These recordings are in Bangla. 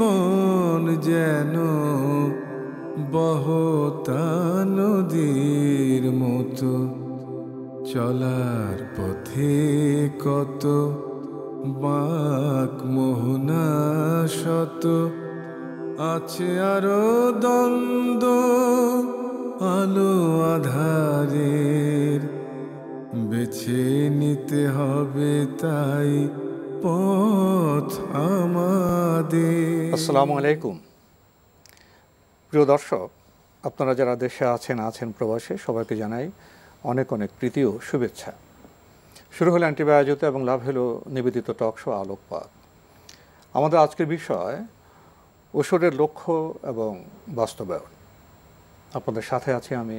জীবন যেন বহতা নদীর মতো, চলার পথে কত বাঁক মোহনা শত, আছে আরো দ্বন্দ্ব আলো আধারের, বেছে নিতে হবে তাই পথ আমাদের। আসসালামু আলাইকুম প্রিয় দর্শক, আপনারা যারা দেশে আছেন প্রবাসে, সবাইকে জানাই অনেক অনেক প্রীতি ও শুভেচ্ছা। শুরু হলো অ্যান্টিবায়োজিত এবং লাভ হলো নিবেদিত টক শো আলোকপাত। আমাদের আজকের বিষয় ওষুধের লক্ষ্য এবং বাস্তবায়ন। আপনাদের সাথে আছি আমি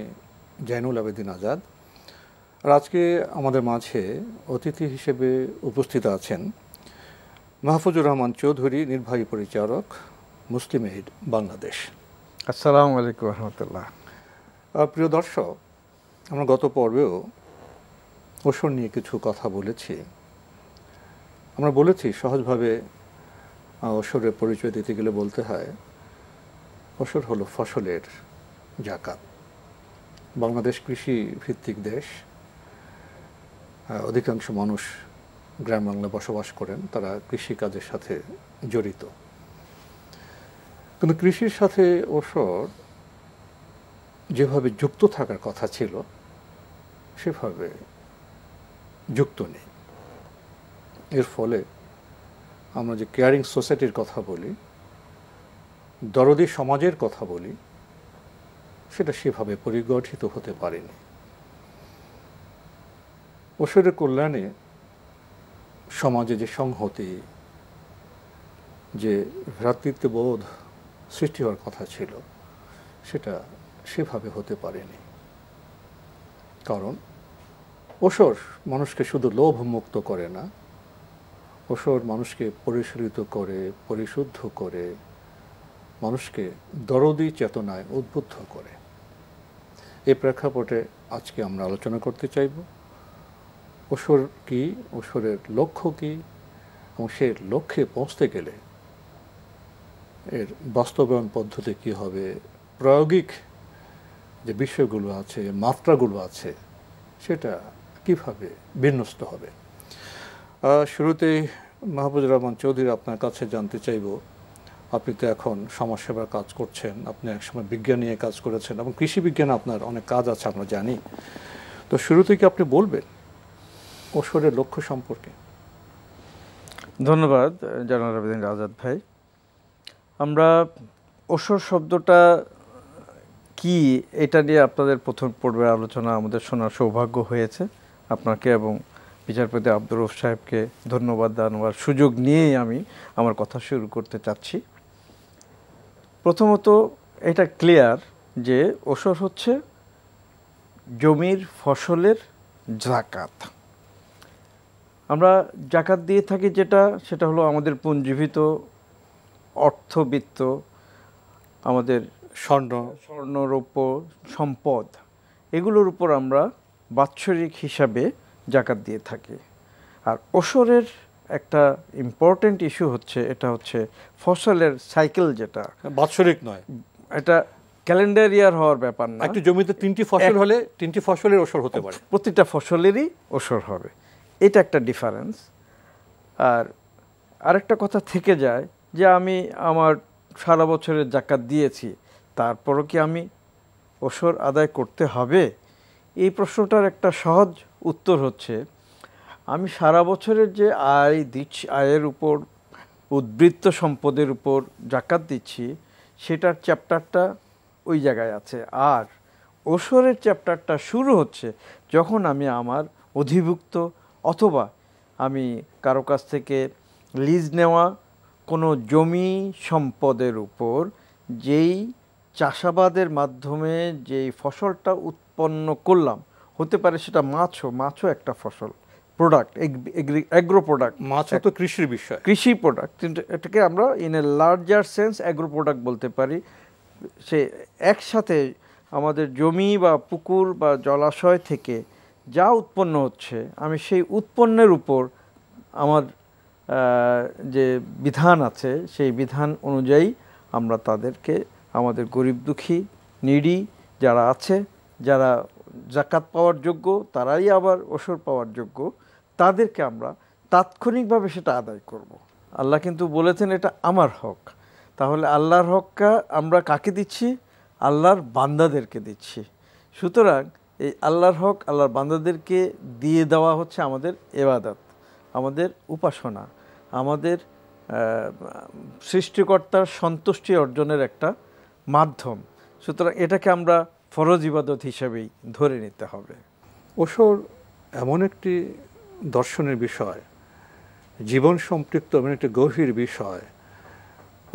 জয়নুল আবেদিন আজাদ। আর আজকে আমাদের মাঝে অতিথি হিসেবে উপস্থিত আছেন মাহফুজুর রহমান চৌধুরী, নির্বাহী পরিচালক, মুসলিম এইড বাংলাদেশ। আসসালামু আলাইকুম রহমতুল্লাহ। প্রিয় দর্শক, আমরা গত পর্বেও ওষুধ নিয়ে কিছু কথা বলেছি। আমরা বলেছি সহজভাবে ওষুধের পরিচয় দিতে গেলে বলতে হয় ওষুধ হলো ফসলের জাকাত। বাংলাদেশ কৃষি ভিত্তিক দেশ, অধিকাংশ মানুষ গ্রাম বাংলায় বসবাস করেন, তারা কৃষিকাজের সাথে জড়িত। কিন্তু কৃষির সাথে ওষুধ যেভাবে যুক্ত থাকার কথা ছিল সেভাবে যুক্ত নেই। এর ফলে আমরা যে কেয়ারিং সোসাইটির কথা বলি, দরদি সমাজের কথা বলি, সেটা সেভাবে পরিগঠিত হতে পারেনি। ওষুধের কল্যাণে সমাজে যে সংহতি, যে ভ্রাতৃত্ববোধ সৃষ্টি হওয়ার কথা ছিল, সেটা সেভাবে হতে পারেনি। কারণ ওষুধ মানুষকে শুধু লোভ মুক্ত করে না, ওষুধ মানুষকে পরিশীলিত করে, পরিশুদ্ধ করে, মানুষকে দরদি চেতনায় উদ্বুদ্ধ করে। এই প্রেক্ষাপটে আজকে আমরা আলোচনা করতে চাইব ওষুধ কী, ওষুধের লক্ষ্য কী, এবং সেই লক্ষ্যে পৌঁছতে গেলে এর বাস্তবায়ন পদ্ধতি কী হবে, প্রায়োগিক যে বিষয়গুলো আছে, মাত্রাগুলো আছে, সেটা কিভাবে বিন্যস্ত হবে। শুরুতেই মাহফুজুর রহমান চৌধুরী, আপনার কাছে জানতে চাইব, আপনি তো এখন সমাজসেবার কাজ করছেন, আপনি একসময় বিজ্ঞান নিয়ে কাজ করেছেন এবং কৃষি বিজ্ঞানে আপনার অনেক কাজ আছে আমরা জানি। তো শুরুতে কি আপনি বলবেন ওষুধের লক্ষ্য সম্পর্কে? ধন্যবাদ জনাব আবেদিন আজাদ ভাই। আমরা ওষুধ শব্দটা কি এটা নিয়ে আপনাদের প্রথম পর্বের আলোচনা আমাদের শোনার সৌভাগ্য হয়েছে। আপনাকে এবং বিচারপতি আব্দুর রউফ সাহেবকে ধন্যবাদ জানাবার সুযোগ নিয়েই আমি আমার কথা শুরু করতে চাচ্ছি। প্রথমত এটা ক্লিয়ার যে ওষুধ হচ্ছে জমির ফসলের জাকাত। আমরা জাকাত দিয়ে থাকি সেটা হলো আমাদের পুঞ্জীভূত অর্থবিত্ত, আমাদের স্বর্ণ রৌপ্য সম্পদ, এগুলোর উপর আমরা বাৎসরিক হিসাবে জাকাত দিয়ে থাকি। আর ওষুধের একটা ইম্পর্টেন্ট ইস্যু হচ্ছে, এটা হচ্ছে ফসলের সাইকেল, যেটা বাৎসরিক নয়, এটা ক্যালেন্ডার ইয়ার হওয়ার ব্যাপার না। একটি জমিতে 3টি ফসল হলে 3টি ফসলের ওষুধ হতে পারে, প্রতিটা ফসলেরই ওষুধ হবে, এটা একটা ডিফারেন্স। আর আরেকটা কথা থেকে যায় যে আমি আমার সারা বছরের জাকাত দিয়েছি, তারপরও কি আমি ওষুধ আদায় করতে হবে? এই প্রশ্নটার একটা সহজ উত্তর হচ্ছে, আমি সারা বছরের যে আয় দিচ্ছি, আয়ের উপর, উদ্বৃত্ত সম্পদের উপর জাকাত দিচ্ছি, সেটার চ্যাপ্টারটা ওই জায়গায় আছে। আর ওষুধের চ্যাপ্টারটা শুরু হচ্ছে যখন আমি আমার অধিভুক্ত অথবা আমি কারো কাছ থেকে লিজ নেওয়া কোনো জমি সম্পদের উপর যেই চাষাবাদের মাধ্যমে যেই ফসলটা উৎপন্ন করলাম, হতে পারে সেটা মাছও একটা ফসল, প্রোডাক্ট, অ্যাগ্রো প্রোডাক্ট। মাছও তো কৃষির বিষয়, কৃষি প্রোডাক্ট, কিন্তু এটাকে আমরা in a larger sense agro product বলতে পারি। সে একসাথে আমাদের জমি বা পুকুর বা জলাশয় থেকে যা উৎপন্ন হচ্ছে, আমি সেই উৎপন্নের উপর আমার যে বিধান আছে সেই বিধান অনুযায়ী আমরা তাদেরকে আমাদের গরিব দুঃখী নিডি যারা আছে, যারা জাকাত পাওয়ার যোগ্য, তারাই আবার ওসর পাওয়ার যোগ্য, তাদেরকে আমরা তাৎক্ষণিকভাবে সেটা আদায় করব। আল্লাহ কিন্তু বলেছেন এটা আমার হক। তাহলে আল্লাহর হকটা আমরা কাকে দিচ্ছি? আল্লাহর বান্দাদেরকে দিচ্ছি। সুতরাং এই আল্লাহর হক আল্লাহর বান্দাদেরকে দিয়ে দেওয়া হচ্ছে আমাদের ইবাদত, আমাদের উপাসনা, আমাদের সৃষ্টিকর্তার সন্তুষ্টি অর্জনের একটা মাধ্যম। সুতরাং এটাকে আমরা ফরজ ইবাদত হিসেবেই ধরে নিতে হবে। ওসর এমন একটি দর্শনের বিষয়, জীবন সম্পৃক্ত এমন একটি গভীর বিষয়।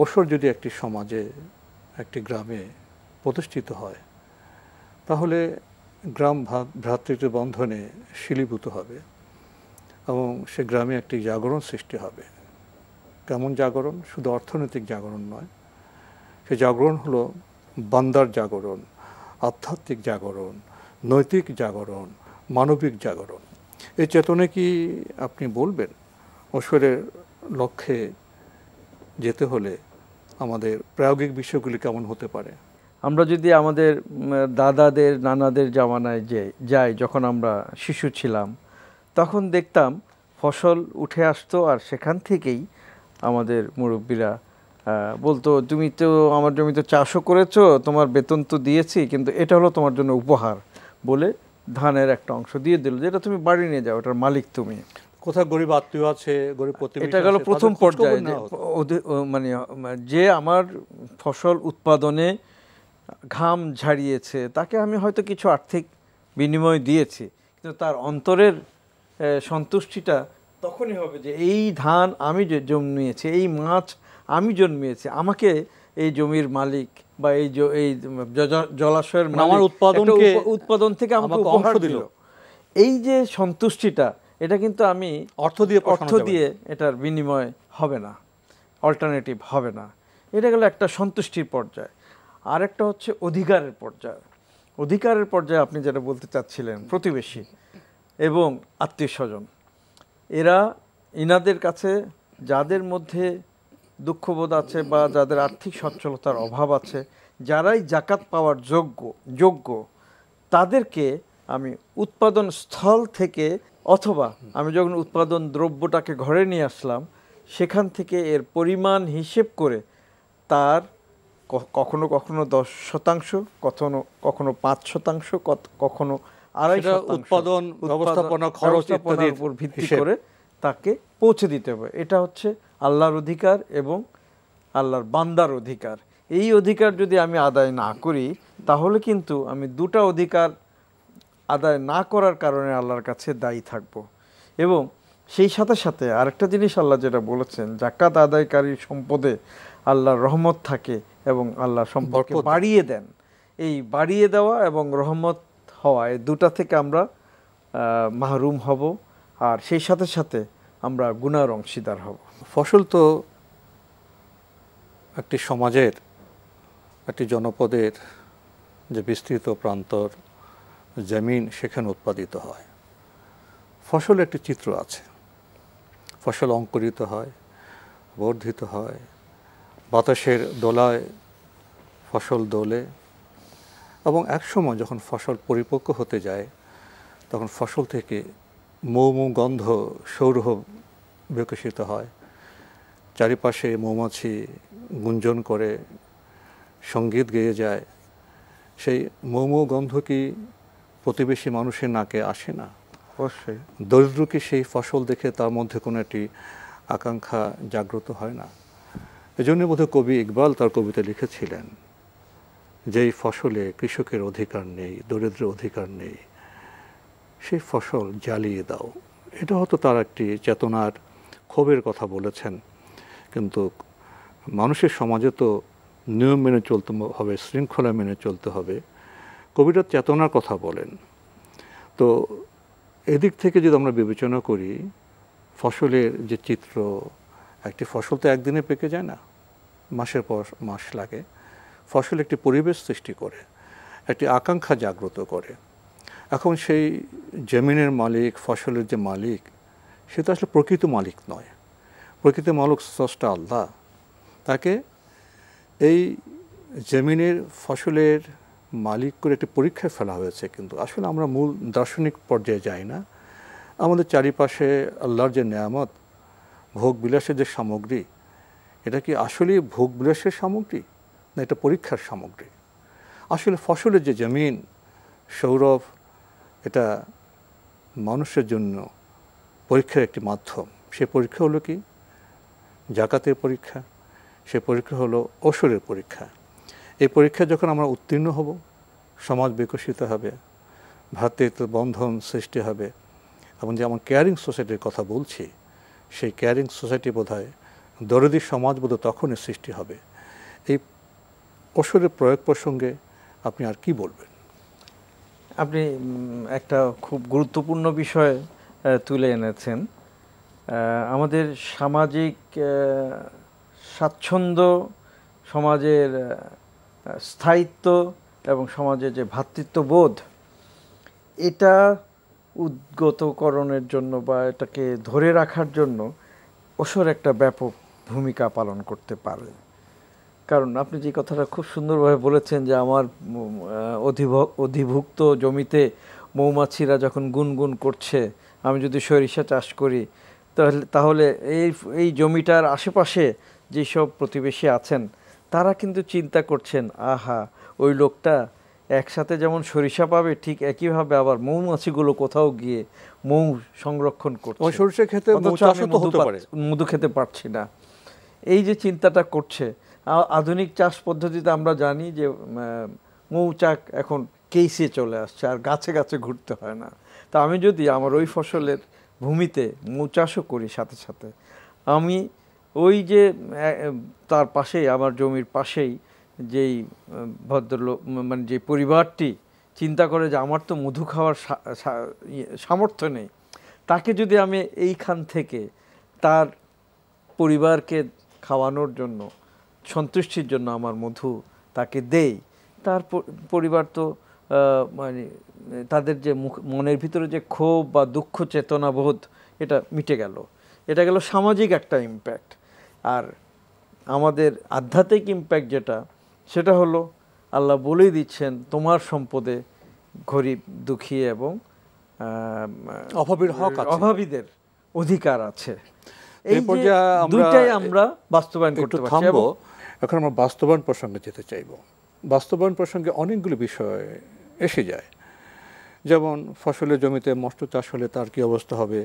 ওসর যদি একটি সমাজে, একটি গ্রামে প্রতিষ্ঠিত হয়, তাহলে গ্রাম ভ্রাতৃত্ব বন্ধনে শিলীভূত হবে এবং সে গ্রামে একটি জাগরণ সৃষ্টি হবে। কেমন জাগরণ? শুধু অর্থনৈতিক জাগরণ নয়, সে জাগরণ হলো বান্দার জাগরণ, আধ্যাত্মিক জাগরণ, নৈতিক জাগরণ, মানবিক জাগরণ। এই চেতনে কি আপনি বলবেন ওসরের লক্ষ্যে যেতে হলে আমাদের প্রায়োগিক বিষয়গুলি কেমন হতে পারে? আমরা যদি আমাদের দাদাদের নানাদের জামানায় যাই, যখন আমরা শিশু ছিলাম, তখন দেখতাম ফসল উঠে আসতো আর সেখান থেকেই আমাদের মুরব্বীরা বলতো, তুমি তো আমার জমিতে চাষও করেছো, তোমার বেতন তো দিয়েছি, কিন্তু এটা হলো তোমার জন্য উপহার বলে ধানের একটা অংশ দিয়ে দিল, যেটা তুমি বাড়ি নিয়ে যাও, এটার মালিক তুমি। কোথাও গরিব আত্মীয় আছে, গরিব প্রতিবেশী, এটা গেল প্রথম পর্যায়ে। মানে যে আমার ফসল উৎপাদনে ঘাম ঝারিয়েছে তাকে আমি হয়তো কিছু আর্থিক বিনিময় দিয়েছি, কিন্তু তার অন্তরের সন্তুষ্টিটা তখনই হবে যে এই ধান আমি জন্মিয়েছি, এই মাছ আমি জন্মিয়েছি, আমাকে এই জমির মালিক বা এই জলাশয়ের আমার উৎপাদন থেকে আমাকে উপহার দিল। এই যে সন্তুষ্টিটা, এটা কিন্তু আমি অর্থ দিয়ে এটার বিনিময় হবে না, অল্টারনেটিভ হবে না। এটা গেল একটা সন্তুষ্টির পর্যায়। আর একটা হচ্ছে অধিকারের পর্যায়। অধিকারের পর্যায়ে আপনি যেটা বলতে চাচ্ছিলেন, প্রতিবেশী এবং আত্মীয় স্বজন, ইনাদের কাছে যাদের মধ্যে দুঃখবোধ আছে বা যাদের আর্থিক সচ্ছলতার অভাব আছে, যারাই জাকাত পাওয়ার যোগ্য, তাদেরকে আমি উৎপাদন স্থল থেকে, অথবা আমি যখন উৎপাদন দ্রব্যটাকে ঘরে নিয়ে আসলাম, সেখান থেকে এর পরিমাণ হিসেব করে তার কখনো 10%, কখনো 5%, কখনো 2.5% উৎপাদন ব্যবস্থাপনা খরচ ইত্যাদির উপর ভিত্তি করে তাকে পৌঁছে দিতে হবে। এটা হচ্ছে আল্লাহর অধিকার এবং আল্লাহর বান্দার অধিকার। এই অধিকার যদি আমি আদায় না করি, তাহলে কিন্তু আমি দুটা অধিকার আদায় না করার কারণে আল্লাহর কাছে দায়ী থাকব। এবং সেই সাথে সাথে আরেকটা জিনিস আল্লাহ যেটা বলেছেন, জাকাত আদায়কারীর সম্পদে আল্লাহর রহমত থাকে এবং আল্লাহ সম্পর্কে বাড়িয়ে দেন। এই বাড়িয়ে দেওয়া এবং রহমত হওয়া, এই দুটা থেকে আমরা মাহরুম হব, আর সেই সাথে সাথে আমরা গুনার অংশীদার হব। ফসল তো একটি সমাজের, একটি জনপদের যে বিস্তৃত প্রান্তর জমিন, সেখানে উৎপাদিত হয়। ফসল একটি চিত্র আছে। ফসল অঙ্কুরিত হয়, বর্ধিত হয়, বাতাসের দোলায় ফসল দোলে, এবং একসময় যখন ফসল পরিপক্ক হতে যায়, তখন ফসল থেকে মৌ গন্ধ সৌরভ বিকশিত হয়। চারিপাশে মৌমাছি গুঞ্জন করে সঙ্গীত গেয়ে যায়। সেই মৌ গন্ধ কি প্রতিবেশী মানুষের নাকে আসে না? অবশ্যই। দরিদ্র কি সেই ফসল দেখে তার মধ্যে কোনো একটি আকাঙ্ক্ষা জাগ্রত হয় না? এজন্য বোধহয় কবি ইকবাল তার কবিতা লিখেছিলেন, যেই ফসলে কৃষকের অধিকার নেই, দরিদ্রের অধিকার নেই, সেই ফসল জ্বালিয়ে দাও। এটা হয়তো তার একটি চেতনার ক্ষোভের কথা বলেছেন, কিন্তু মানুষের সমাজে তো নিয়ম মেনে চলতে হবে, শৃঙ্খলা মেনে চলতে হবে। কবিরা চেতনার কথা বলেন। তো এদিক থেকে যদি আমরা বিবেচনা করি, ফসলের যে চিত্র, একটি ফসল তো একদিনে পেকে যায় না, মাসের পর মাস লাগে। ফসল একটি পরিবেশ সৃষ্টি করে, একটি আকাঙ্ক্ষা জাগ্রত করে। এখন সেই জমিনের মালিক, ফসলের যে মালিক, সে তো আসলে প্রকৃত মালিক নয়। প্রকৃতি মালিক স্রষ্টা আল্লাহ, তাকে এই জমিনের ফসলের মালিক করে একটি পরীক্ষায় ফেলা হয়েছে। কিন্তু আসলে আমরা মূল দার্শনিক পর্যায়ে যাই না। আমাদের চারিপাশে আল্লাহর যে নেয়ামত, ভোগ বিলাসের যে সামগ্রী, এটা কি আসলেই ভোগ বিলাসের সামগ্রী না এটা পরীক্ষার সামগ্রী? আসলে ফসলের যে জমিন সৌরভ, এটা মানুষের জন্য পরীক্ষার একটি মাধ্যম। সে পরীক্ষা হলো কি? জাকাতের পরীক্ষা, সে পরীক্ষা হলো ওশরের পরীক্ষা। এই পরীক্ষায় যখন আমরা উত্তীর্ণ হব, সমাজ বিকশিত হবে, ভ্রাতৃত্ব বন্ধন সৃষ্টি হবে, এবং যে আমার কেয়ারিং সোসাইটির কথা বলছি, সেই কেয়ারিং সোসাইটি বোধহয় দরদি সমাজ বোধহয় তখনই সৃষ্টি হবে। এই ওশরের প্রয়োগ প্রসঙ্গে আপনি আর কি বলবেন? আপনি একটা খুব গুরুত্বপূর্ণ বিষয় তুলে এনেছেন। আমাদের সামাজিক স্বাচ্ছন্দ্য, সমাজের স্থায়িত্ব এবং সমাজের যে ভ্রাতৃত্ববোধ, এটা উদ্গতকরণের জন্য বা এটাকে ধরে রাখার জন্য ওশর একটা ব্যাপক ভূমিকা পালন করতে পারে। কারণ আপনি যে কথাটা খুব সুন্দরভাবে বলেছেন যে আমার অধিভুক্ত জমিতে মৌমাছিরা যখন গুনগুন করছে, আমি যদি সরিষা চাষ করি তাহলে এই জমিটার আশেপাশে যেসব প্রতিবেশী আছেন তারা কিন্তু চিন্তা করছেন, আহা ওই লোকটা একসাথে যেমন সরিষা পাবে, ঠিক একইভাবে আবার মৌমাছিগুলো কোথাও গিয়ে মৌ সংরক্ষণ করছে, সরিষা খেতে মধু খেতে পারছি না। এই যে চিন্তাটা করছে, আধুনিক চাষ পদ্ধতিতে আমরা জানি যে মৌচাক এখন কেসে চলে আসছে, আর গাছে গাছে ঘুরতে হয় না। তা আমি যদি আমার ওই ফসলের ভূমিতে মৌচাষও করি, সাথে সাথে আমি ওই যে তার পাশেই, আমার জমির পাশেই যেই ভদ্রলোক, মানে যে পরিবারটি চিন্তা করে যে আমার তো মধু খাওয়ার সামর্থ্য নেই, তাকে যদি আমি এইখান থেকে তার পরিবারকে খাওয়ানোর জন্য, সন্তুষ্টির জন্য আমার মধু তাকে দেই, তার পরিবার তো মানে তাদের যে মনের ভিতরে যে ক্ষোভ বা দুঃখ চেতনা বোধ, এটা মিটে গেল। এটা গেল সামাজিক একটা ইম্প্যাক্ট। আর আমাদের আধ্যাত্মিক ইম্প্যাক্ট যেটা, সেটা হলো আল্লাহ বলেই দিচ্ছেন তোমার সম্পদে গরিব, দুঃখী এবং অভাবীদের অধিকার আছে। এই দুইটাই আমরা বাস্তবায়ন করতে পারছি। এখন আমরা বাস্তবায়ন প্রসঙ্গে যেতে চাইব। বাস্তবায়ন প্রসঙ্গে অনেকগুলো বিষয় এসে যায়, যেমন ফসলের জমিতে মৎস্য চাষ হলে তার কি অবস্থা হবে,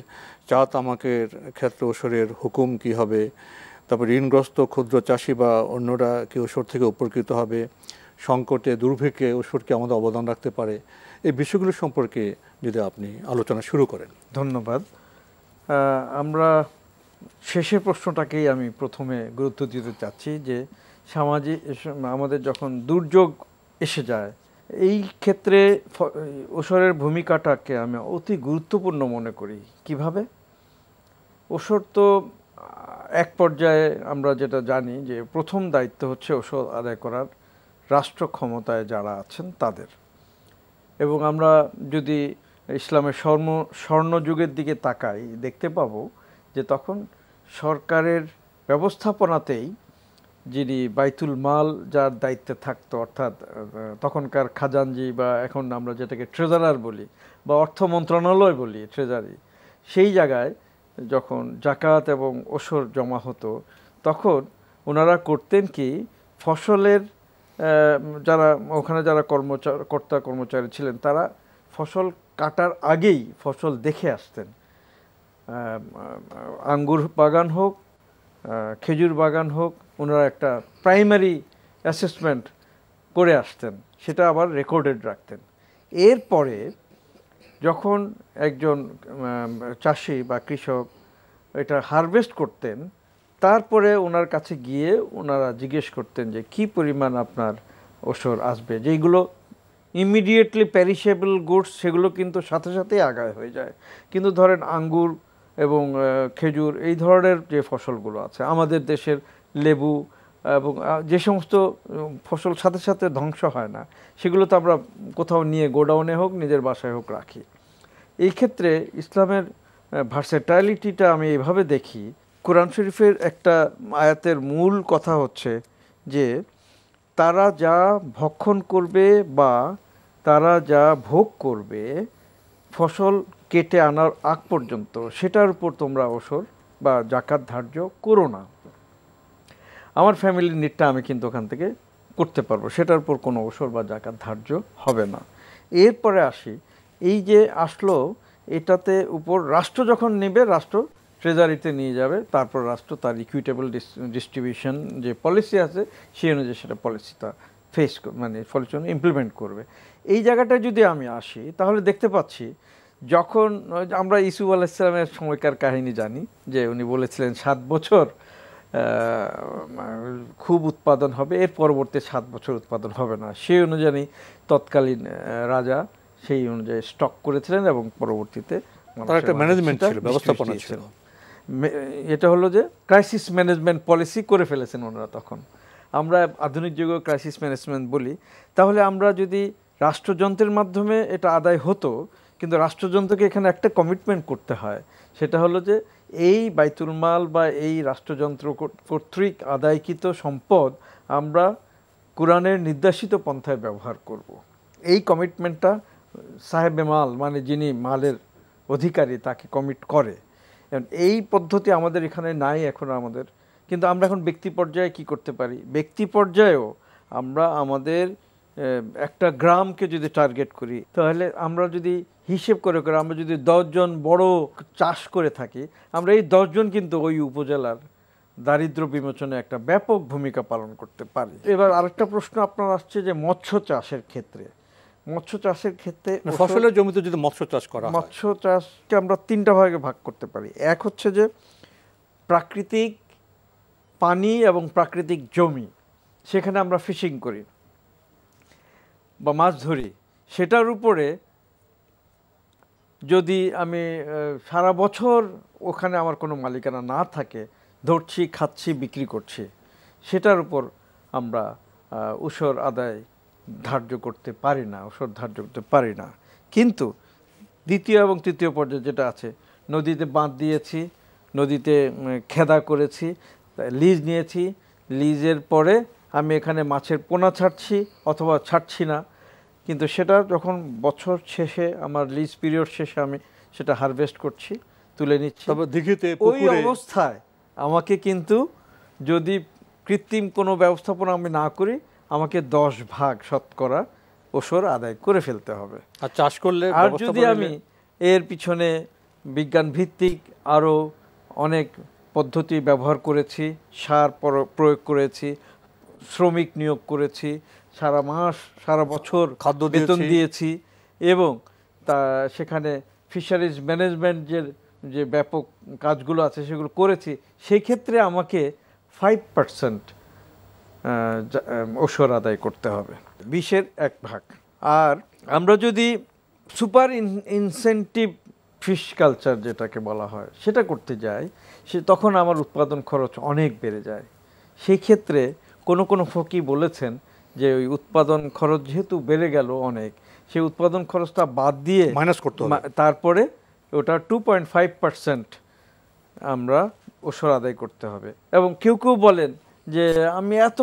চা তামাকের ক্ষেত্রে ওশরের হুকুম কি হবে, তারপর ঋণগ্রস্ত ক্ষুদ্র চাষি বা অন্যরা কি ওশর থেকে উপকৃত হবে, সংকটে দুর্ভিক্ষে ওশর কি আমাদের অবদান রাখতে পারে, এই বিষয়গুলো সম্পর্কে যদি আপনি আলোচনা শুরু করেন। ধন্যবাদ। আমরা শেষের প্রশ্নটাকেই আমি প্রথমে গুরুত্ব দিতে চাচ্ছি যে সামাজিক আমাদের যখন দুর্যোগ এসে যায়, এই ক্ষেত্রে ওশরের ভূমিকাটাকে আমি অতি গুরুত্বপূর্ণ মনে করি। কিভাবে? ওশর তো এক পর্যায়ে আমরা যেটা জানি যে প্রথম দায়িত্ব হচ্ছে ওশর আদায় করার রাষ্ট্র ক্ষমতায় যারা আছেন তাদের। এবং আমরা যদি ইসলামের স্বর্ণযুগের দিকে তাকাই, দেখতে পাবো যে তখন সরকারের ব্যবস্থাপনাতেই যিনি বাইতুল মাল যার দায়িত্বে থাকতো, অর্থাৎ তখনকার খাজানজি বা এখন আমরা যেটাকে ট্রেজারার বলি বা অর্থ মন্ত্রণালয় বলি, ট্রেজারি, সেই জায়গায় যখন জাকাত এবং ওশর জমা হতো, তখন ওনারা করতেন কি, ফসলের যারা ওখানে যারা কর্মচারী ছিলেন, তারা ফসল কাটার আগেই ফসল দেখে আসতেন। আঙ্গুর বাগান হোক, খেজুর বাগান হোক, ওনারা একটা প্রাইমারি অ্যাসেসমেন্ট করে আসতেন, সেটা আবার রেকর্ডেড রাখতেন। এরপরে যখন একজন চাষি বা কৃষক এটা হারভেস্ট করতেন, তারপরে ওনার কাছে গিয়ে ওনারা জিজ্ঞেস করতেন যে কি পরিমাণ আপনার ওশর আসবে। যেইগুলো ইমিডিয়েটলি প্যারিশেবল গুডস, সেগুলো কিন্তু সাথে সাথেই আগায় হয়ে যায়। কিন্তু ধরেন আঙ্গুর এবং খেজুর, এই ধরনের যে ফসলগুলো আছে, আমাদের দেশের লেবু এবং যে সমস্ত ফসল সাথে সাথে ধ্বংস হয় না, সেগুলো তো আমরা কোথাও নিয়ে গোডাউনে হোক, নিজের বাসায় হোক রাখি। এই ক্ষেত্রে ইসলামের ভার্সেটাইলিটিটা আমি এইভাবে দেখি কোরআন শরীফের একটা আয়াতের মূল কথা হচ্ছে যে তারা যা ভক্ষণ করবে বা তারা যা ভোগ করবে ফসল কেটে আনার আগ পর্যন্ত, সেটার উপর তোমরা ওসর বা জাকাত ধার্য করো না। আমার ফ্যামিলির নিডটা আমি কিন্তু ওখান থেকে করতে পারবো, সেটার উপর কোনো ওসর বা জাকাত ধার্য হবে না। এরপরে আসি, এই যে আসলো, এটাতে উপর রাষ্ট্র যখন নেবে, রাষ্ট্র ট্রেজারিতে নিয়ে যাবে, তারপর রাষ্ট্র তার ইকুইটেবল ডিস্ট্রিবিউশন যে পলিসি আছে সেই অনুযায়ী সেটা পলিসিটা মানে ফলিউশন ইমপ্লিমেন্ট করবে। এই জায়গাটায় যদি আমি আসি, তাহলে দেখতে পাচ্ছি যখন আমরা ইসুফ আলাইহিসসালামের সময়কার কাহিনী জানি যে উনি বলেছিলেন 7 বছর খুব উৎপাদন হবে, এর পরবর্তী 7 বছর উৎপাদন হবে না। সেই অনুযায়ী তৎকালীন রাজা সেই অনুযায়ী স্টক করেছিলেন এবং পরবর্তীতে একটা ম্যানেজমেন্ট ছিল, ব্যবস্থাপনা ছিল। এটা হলো যে ক্রাইসিস ম্যানেজমেন্ট পলিসি করে ফেলেছেন ওনারা তখন। আমরা আধুনিক যুগে ক্রাইসিস ম্যানেজমেন্ট বলি। তাহলে আমরা যদি রাষ্ট্রযন্ত্রের মাধ্যমে এটা আদায় হতো, কিন্তু রাষ্ট্রযন্ত্রকে এখানে একটা কমিটমেন্ট করতে হয়, সেটা হলো যে এই বাইতুল মাল বা এই রাষ্ট্রযন্ত্র কর্তৃক আদায়কৃত সম্পদ আমরা কোরআনের নির্দেশিত পন্থায় ব্যবহার করব। এই কমিটমেন্টটা সাহেবে মাল মানে যিনি মালের অধিকারী তাকে কমিট করে। এই পদ্ধতি আমাদের এখানে নাই এখন আমাদের, কিন্তু আমরা এখন ব্যক্তি পর্যায়ে কি করতে পারি, ব্যক্তি পর্যায়েও আমরা আমাদের একটা গ্রামকে যদি টার্গেট করি, তাহলে আমরা যদি হিসেব করে আমরা যদি 10 জন বড় চাষ করে থাকি, আমরা এই 10 জন কিন্তু ওই উপজেলার দারিদ্র্য বিমোচনে একটা ব্যাপক ভূমিকা পালন করতে পারি। এবার আরেকটা প্রশ্ন আপনার আসছে যে মৎস্য চাষের ক্ষেত্রে, মৎস্য চাষের ক্ষেত্রে ফসলের জমিতে যদি মৎস্য চাষ করা হয়, মৎস্য চাষকে আমরা 3টা ভাগে ভাগ করতে পারি। এক হচ্ছে যে প্রাকৃতিক পানি এবং প্রাকৃতিক জমি, সেখানে আমরা ফিশিং করি বা মাছ ধরি, সেটার উপরে যদি আমি সারা বছর ওখানে আমার কোনো মালিকানা না থাকে, ধরছি, খাচ্ছি, বিক্রি করছি, সেটার উপর আমরা উসর আদায় ধার্য করতে পারি না, ওসর ধার্য করতে পারি না। কিন্তু দ্বিতীয় এবং তৃতীয় পর্যায়ে যেটা আছে, নদীতে বাঁধ দিয়েছি, নদীতে খেদা করেছি, লিজ নিয়েছি, লিজের পরে আমি এখানে মাছের পোনা ছাড়ছি অথবা ছাড়ছি না, কিন্তু সেটা যখন বছর শেষে আমার লিজ পিরিয়ড শেষে আমি সেটা হারভেস্ট করছি, তুলে নিচ্ছি, তবে দিঘিতে ওই অবস্থায় আমাকে কিন্তু যদি কৃত্রিম কোনো ব্যবস্থাপনা আমি না করি, আমাকে 10 ভাগ শতকরা ওসর আদায় করে ফেলতে হবে। আর চাষ করলে, আর যদি আমি এর পিছনে বিজ্ঞান ভিত্তিক আরও অনেক পদ্ধতি ব্যবহার করেছি, সার প্রয়োগ করেছি, শ্রমিক নিয়োগ করেছি, সারা মাস সারা বছর খাদ্য বেতন দিয়েছি এবং তা সেখানে ফিশারিজ ম্যানেজমেন্টের যে ব্যাপক কাজগুলো আছে সেগুলো করেছি, সেই ক্ষেত্রে আমাকে 5% ওসর আদায় করতে হবে, 20-এর 1 ভাগ। আর আমরা যদি সুপার ইনসেন্টিভ ফিশ কালচার যেটাকে বলা হয় সেটা করতে যাই, তখন আমার উৎপাদন খরচ অনেক বেড়ে যায়। সেই ক্ষেত্রে কোনো ফকি বলেছেন যে ওই উৎপাদন খরচ যেহেতু বেড়ে গেল অনেক, সেই উৎপাদন খরচটা বাদ দিয়ে মাইনাস করতে হবে, তারপরে ওটা 2.5% আমরা ওসর আদায় করতে হবে। এবং কেউ কেউ বলেন যে আমি এত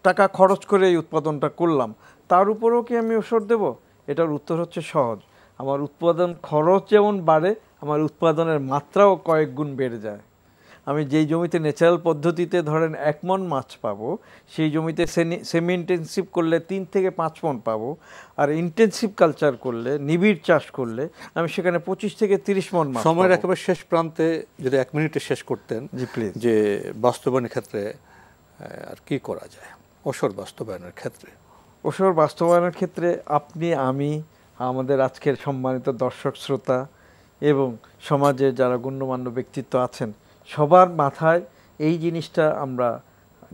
টাকা খরচ করে এই উৎপাদনটা করলাম, তার উপরেও কি আমি ওসর দেব? এটার উত্তর হচ্ছে সহজ, আমার উৎপাদন খরচ যেমন বাড়ে, আমার উৎপাদনের মাত্রাও কয়েক গুণ বেড়ে যায়। আমি যেই জমিতে ন্যাচারাল পদ্ধতিতে ধরেন 1 মণ মাছ পাবো, সেই জমিতে সেমি ইন্টেন্সিভ করলে 3 থেকে 5 মণ পাবো, আর ইন্টেন্সিভ কালচার করলে, নিবিড় চাষ করলে আমি সেখানে 25 থেকে 30 মণ মাছ। সময়ের একেবারে শেষ প্রান্তে যদি 1 মিনিটে শেষ করতেন, জি প্লিজ, যে বাস্তবায়নের ক্ষেত্রে আর কি করা যায় ওসর বাস্তবায়নের ক্ষেত্রে? ওসর বাস্তবায়নের ক্ষেত্রে আপনি, আমি, আমাদের আজকের সম্মানিত দর্শক শ্রোতা এবং সমাজে যারা গণ্যমান্য ব্যক্তিত্ব আছেন, সবার মাথায় এই জিনিসটা আমরা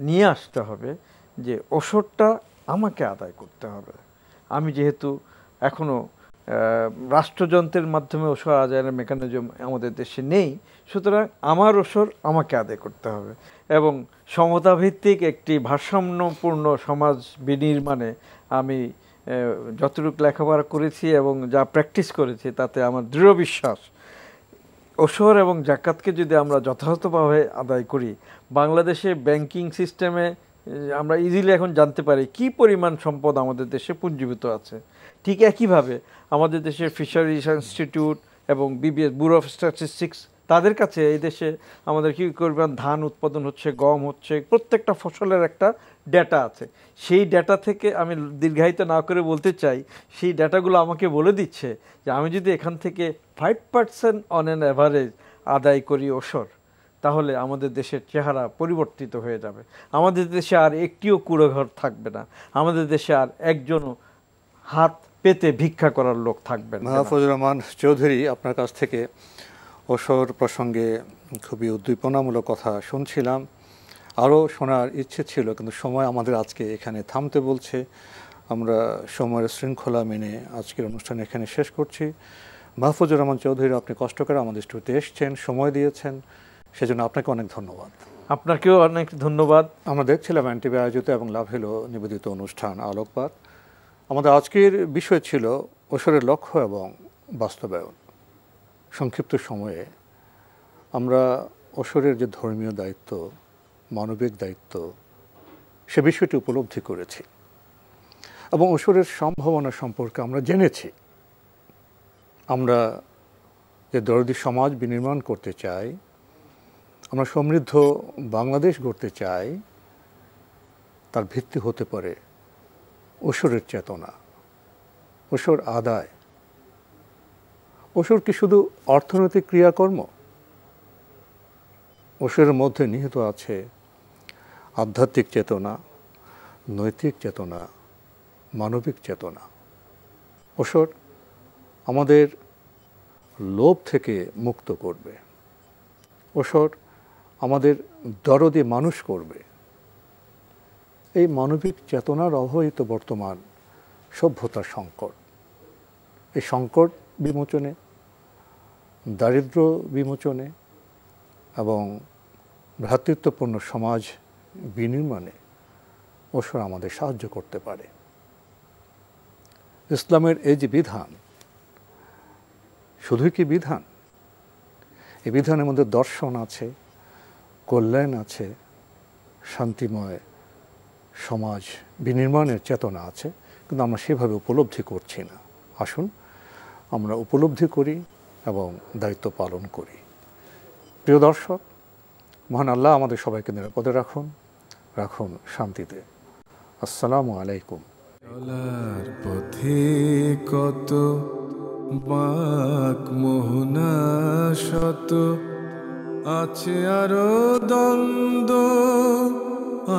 নিয়ে আসতে হবে যে ওসরটা আমাকে আদায় করতে হবে। আমি যেহেতু এখনও রাষ্ট্রযন্ত্রের মাধ্যমে ওসর আদায়ের মেকানিজম আমাদের দেশে নেই, সুতরাং আমার ওসর আমাকে আদায় করতে হবে এবং সমতাভিত্তিক একটি ভারসাম্যপূর্ণ সমাজ বিনির্মাণে আমি যতটুকু লেখাপড়া করেছি এবং যা প্র্যাকটিস করেছি, তাতে আমার দৃঢ় বিশ্বাস ওসর এবং জাকাতকে যদি আমরা যথাযথভাবে আদায় করি, বাংলাদেশে ব্যাংকিং সিস্টেমে আমরা ইজিলি এখন জানতে পারি কি পরিমাণ সম্পদ আমাদের দেশে পুঞ্জীভূত আছে। ঠিক একইভাবে আমাদের দেশের ফিশারিজ ইনস্টিটিউট এবং বিবিএস ব্যুরো অফ স্ট্যাটিস্টিক্স, তাদের কাছে এই দেশে আমাদের কী পরিমাণ ধান উৎপাদন হচ্ছে, গম হচ্ছে, প্রত্যেকটা ফসলের একটা ডেটা আছে। সেই ডেটা থেকে আমি দীর্ঘায়িত না করে বলতে চাই, সেই ডেটাগুলো আমাকে বলে দিচ্ছে যে আমি যদি এখান থেকে 5% অন অ্যান অ্যাভারেজ আদায় করি ওসর, তাহলে আমাদের দেশের চেহারা পরিবর্তিত হয়ে যাবে। আমাদের দেশে আর একটিও কুঁড়েঘর থাকবে না, আমাদের দেশে আর একজনও হাত পেতে ভিক্ষা করার লোক থাকবে না। মাহফুজুর রহমান চৌধুরী, আপনার কাছ থেকে ওসর প্রসঙ্গে খুবই উদ্দীপনামূলক কথা শুনছিলাম। আরও শোনার ইচ্ছে ছিল, কিন্তু সময় আমাদের আজকে এখানে থামতে বলছে। আমরা সময়ের শৃঙ্খলা মেনে আজকের অনুষ্ঠান এখানে শেষ করছি। মাহফুজুর রহমান চৌধুরী, আপনি কষ্ট করে আমাদের স্টুডিওতে এসেছেন, সময় দিয়েছেন, সেজন্য আপনাকে অনেক ধন্যবাদ। আপনাকেও অনেক ধন্যবাদ। আমরা দেখছিলাম এনটিভি আয়োজিত এবং লাভেলো নিবেদিত অনুষ্ঠান আলোকপাত। আমাদের আজকের বিষয় ছিল ওসরের লক্ষ্য এবং বাস্তবায়ন। সংক্ষিপ্ত সময়ে আমরা ওসরের যে ধর্মীয় দায়িত্ব, মানবিক দায়িত্ব, সে বিষয়টি উপলব্ধি করেছি এবং ওসরের সম্ভাবনা সম্পর্কে আমরা জেনেছি। আমরা যে দরদি সমাজ বিনির্মাণ করতে চাই, আমরা সমৃদ্ধ বাংলাদেশ গড়তে চাই, তার ভিত্তি হতে পারে ওসরের চেতনা, ওসর আদায়। ওসর কি শুধু অর্থনৈতিক ক্রিয়াকর্ম? ওসরের মধ্যে নিহিত আছে আধ্যাত্মিক চেতনা, নৈতিক চেতনা, মানবিক চেতনা। ওসর আমাদের লোভ থেকে মুক্ত করবে। ওসর আমাদের দরদি মানুষ করবে। এই মানবিক চেতনার অভাবই তো বর্তমান সভ্যতার সংকট। এই সংকট বিমোচনে, দারিদ্র্য বিমোচনে এবং ভ্রাতৃত্বপূর্ণ সমাজ বিনির্মাণে ওসর আমাদের সাহায্য করতে পারে। ইসলামের এই যে বিধান, শুধুই কি বিধান? এই বিধানের মধ্যে দর্শন আছে, কল্যাণ আছে, শান্তিময় সমাজ বিনির্মাণের চেতনা আছে, কিন্তু আমরা সেভাবে উপলব্ধি করছি না। আসুন আমরা উপলব্ধি করি এবং দায়িত্ব পালন করি। প্রিয় দর্শক, মহান আল্লাহ আমাদের সবাইকে নিরাপদে রাখুন, রাখুন শান্তিতে। আসসালামু আলাইকুম। চলার পথে কত বাঁক মোহনা শত, আছে আরো দ্বন্দ্ব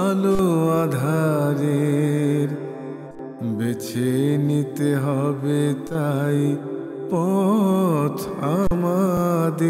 আলো আধারের, বেছে নিতে হবে তাই পথ আমাদের।